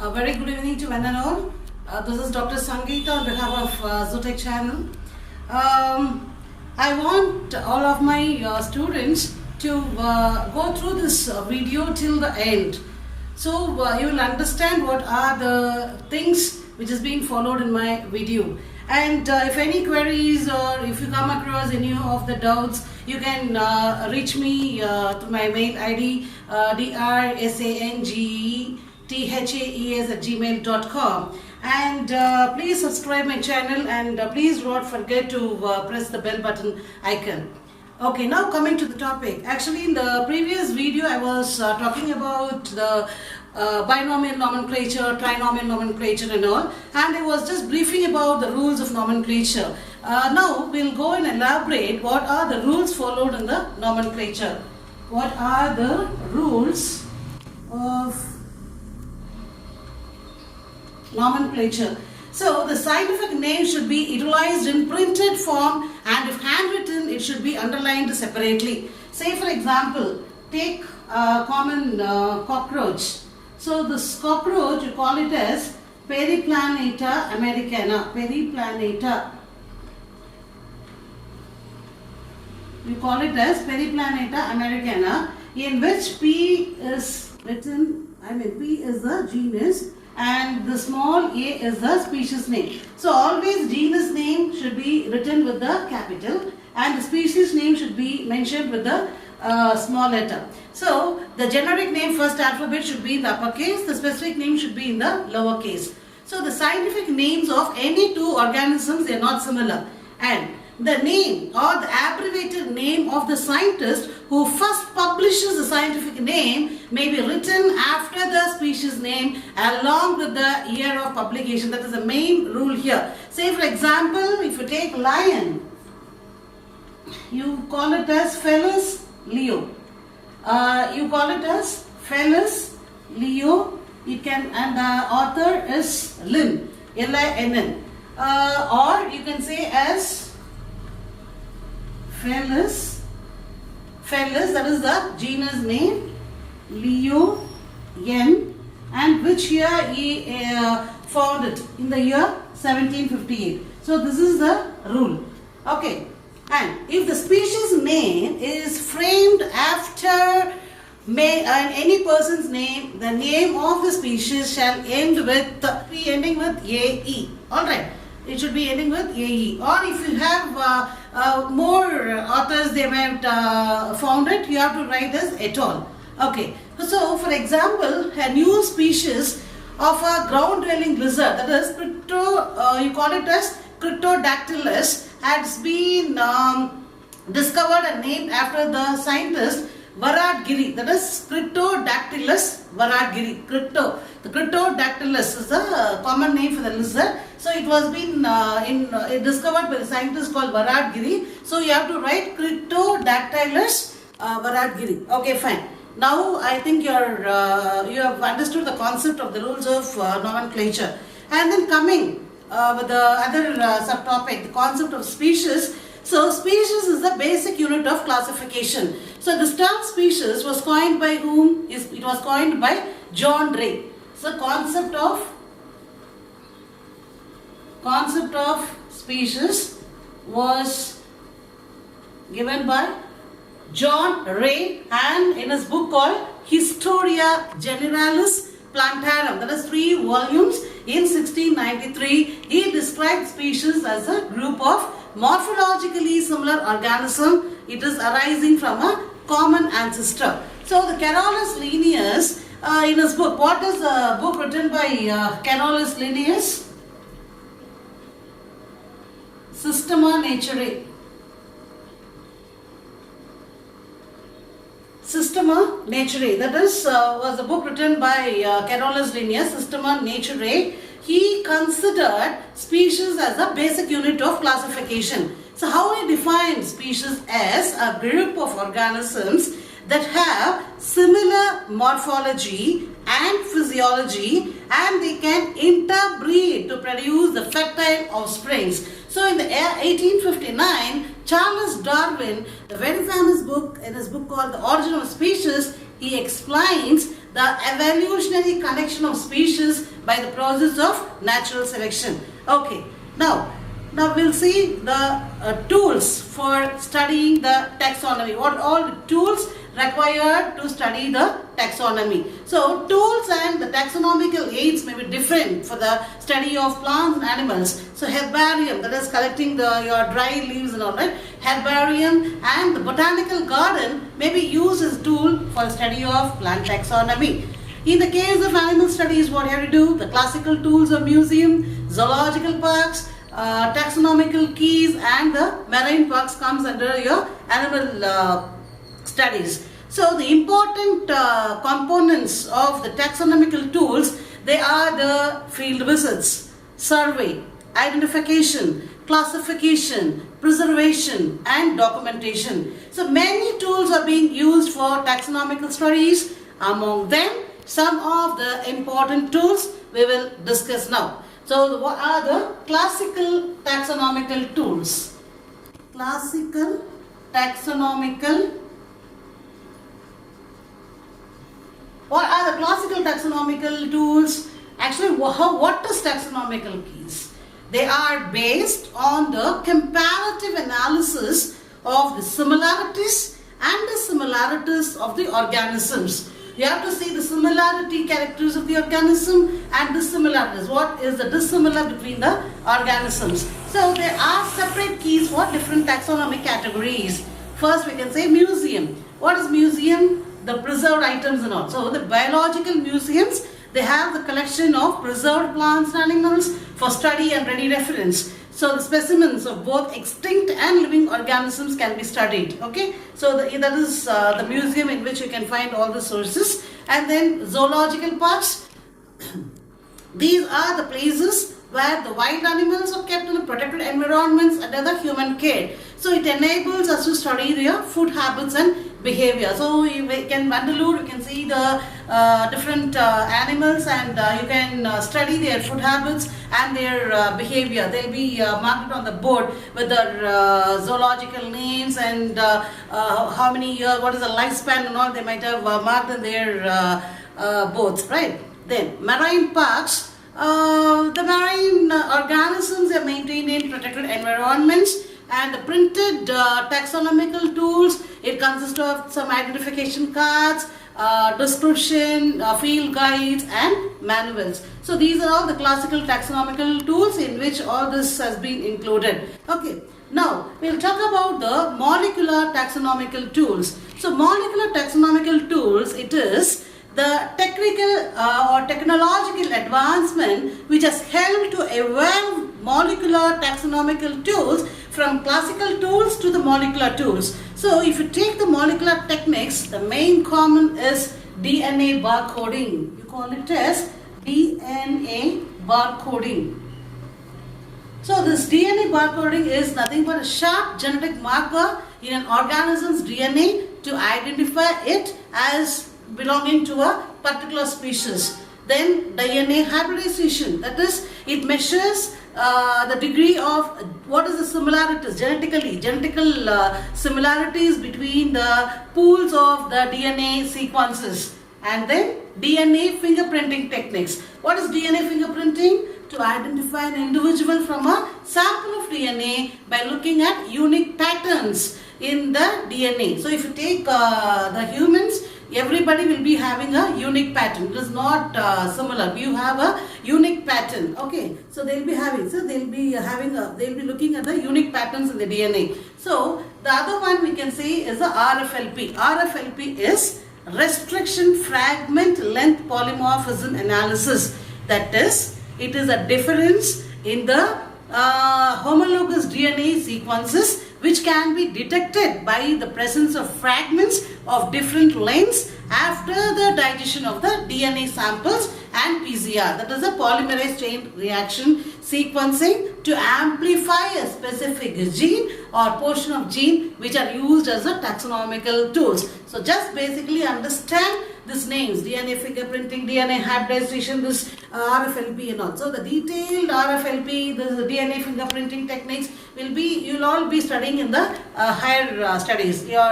A very good evening to one and all. This is Dr. Sangeeta on behalf of Zootech channel. I want all of my students to go through this video till the end. So you will understand what are the things which is being followed in my video. And if any queries or if you come across any of the doubts, you can reach me through my mail ID drsangeethaes@gmail.com. And please subscribe my channel, and please do not forget to press the bell button icon. Okay, now coming to the topic. Actually, in the previous video I was talking about the binomial nomenclature, trinomial nomenclature and all, and I was just briefing about the rules of nomenclature. Now we'll go and elaborate what are the rules followed in the nomenclature. What are the rules of nomenclature? So the scientific name should be utilized in printed form, and if handwritten it should be underlined separately. Say for example, take a common cockroach. So this cockroach, you call it as Periplaneta americana. Periplaneta. You call it as Periplaneta americana, in which P is written, P is the genus and the small a is the species name. So always genus name should be written with the capital and the species name should be mentioned with the small letter. So the generic name first alphabet should be in the uppercase, the specific name should be in the lowercase. So the scientific names of any two organisms, they are not similar, and the name or the abbreviated name of the scientist who first publishes the scientific name may be written after the species name along with the year of publication. That is the main rule here. Say for example, if you take lion, you call it as Felis leo. You call it as Felis leo. You can, and the author is Lin, Linn. Or you can say as Felis, that is the genus name, Leo, N, and which year he found it, in the year 1758. So this is the rule. Okay, and if the species name is framed after any person's name, the name of the species shall ending with AE. Alright. It should be ending with AE. Or if you have more authors, they might found it, you have to write as et al. Okay. So for example, a new species of a ground dwelling lizard, that is you call it as Cryptodactylus, has been discovered and named after the scientist Varadgiri. That is Cryptodactylus Varadgiri. The Cryptodactylus is the common name for the lizard. So it was been discovered by the scientist called Varadgiri. So you have to write Cryptodactylus Varadgiri. Okay, fine. Now I think you have understood the concept of the rules of nomenclature. And then coming with the other subtopic, the concept of species. So species is the basic unit of classification. So this term species was coined by whom? It was coined by John Ray. So concept of species was given by John Ray, and in his book called Historia Generalis Plantarum, that is 3 volumes, in 1693, he described species as a group of morphologically similar organism. It is arising from a common ancestor. So the Carolus Linnaeus, in his book, what is the book written by Carolus Linnaeus? Systema Naturae. Systema Naturae, that is was a book written by Carolus Linnaeus, Systema Naturae. He considered species as a basic unit of classification. So how he defined species as a group of organisms that have similar morphology and physiology, and they can interbreed to produce the fertile offsprings. So in the year 1859, Charles Darwin, the very famous book, in his book called The Origin of Species, he explains the evolutionary connection of species by the process of natural selection. Okay, now we'll see the tools for studying the taxonomy. What all the tools required to study the taxonomy. So tools and the taxonomical aids may be different for the study of plants and animals. So herbarium, that is collecting your dry leaves and all, right? Herbarium and the botanical garden may be used as tool for study of plant taxonomy. In the case of animal studies, what you have to do? The classical tools of museum, zoological parks, taxonomical keys, and the marine parks comes under your animal studies. So the important components of the taxonomical tools, they are the field visits, survey, identification, classification, preservation, and documentation. So many tools are being used for taxonomical studies. Among them, some of the important tools we will discuss now. So what are the classical taxonomical tools? Classical taxonomical. What are the classical taxonomical tools? Actually, what is taxonomical keys? They are based on the comparative analysis of the similarities and dissimilarities of the organisms. You have to see the similarity characters of the organism and dissimilarities. What is the dissimilar between the organisms? So there are separate keys for different taxonomic categories. First we can say museum. What is museum? The preserved items and all. So the biological museums, they have the collection of preserved plants and animals for study and ready reference. So the specimens of both extinct and living organisms can be studied. Okay, so that is the museum in which you can find all the sources. And then zoological parks. These are the places where the wild animals are kept in the protected environments under the human care. So it enables us to study their food habits and behavior. So you can Vandalur, you can see the different animals, and you can study their food habits and their behavior. They'll be marked on the board with their zoological names and how many years, what is the lifespan and all. They might have marked in their boards, right? Then marine parks. The marine organisms are maintained in protected environments, and the printed taxonomical tools, it consists of some identification cards, description, field guides, and manuals. So these are all the classical taxonomical tools in which all this has been included. Okay, now we'll talk about the molecular taxonomical tools. So molecular taxonomical tools, it is the technical or technological advancement which has helped to evolve molecular taxonomical tools from classical tools to the molecular tools. So if you take the molecular techniques, the main common is DNA barcoding. You call it as DNA barcoding. So this DNA barcoding is nothing but a sharp genetic marker in an organism's DNA to identify it as belonging to a particular species. Then DNA hybridization, that is, it measures the degree of what is the similarities genetical similarities between the pools of the DNA sequences. And then DNA fingerprinting techniques. What is DNA fingerprinting? To identify an individual from a sample of DNA by looking at unique patterns in the DNA. So if you take the humans, everybody will be having a unique pattern. It is not similar. You have a unique pattern. Okay, so they'll be looking at the unique patterns in the DNA. So the other one we can say is the RFLP. RFLP is restriction fragment length polymorphism analysis. That is, it is a difference in the homologous DNA sequences which can be detected by the presence of fragments of different lengths after the digestion of the DNA samples and PCR. That is a polymerase chain reaction sequencing to amplify a specific gene or portion of gene which are used as a taxonomical tools. So just basically understand these names, DNA fingerprinting, DNA hybridization, this RFLP and all. So the detailed RFLP, the DNA fingerprinting techniques will be, you'll all be studying in the higher studies. Your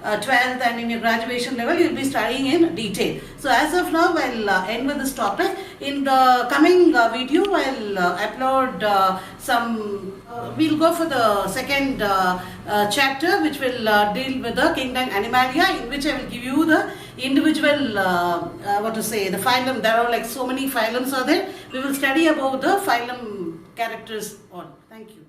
12th and in your graduation level, you'll be studying in detail. So as of now, I'll end with this topic. In the coming video, I'll upload we'll go for the second chapter, which will deal with the kingdom Animalia, in which I will give you the individual, the phylum. There are like so many phylums are there. We will study about the phylum characters all. Thank you.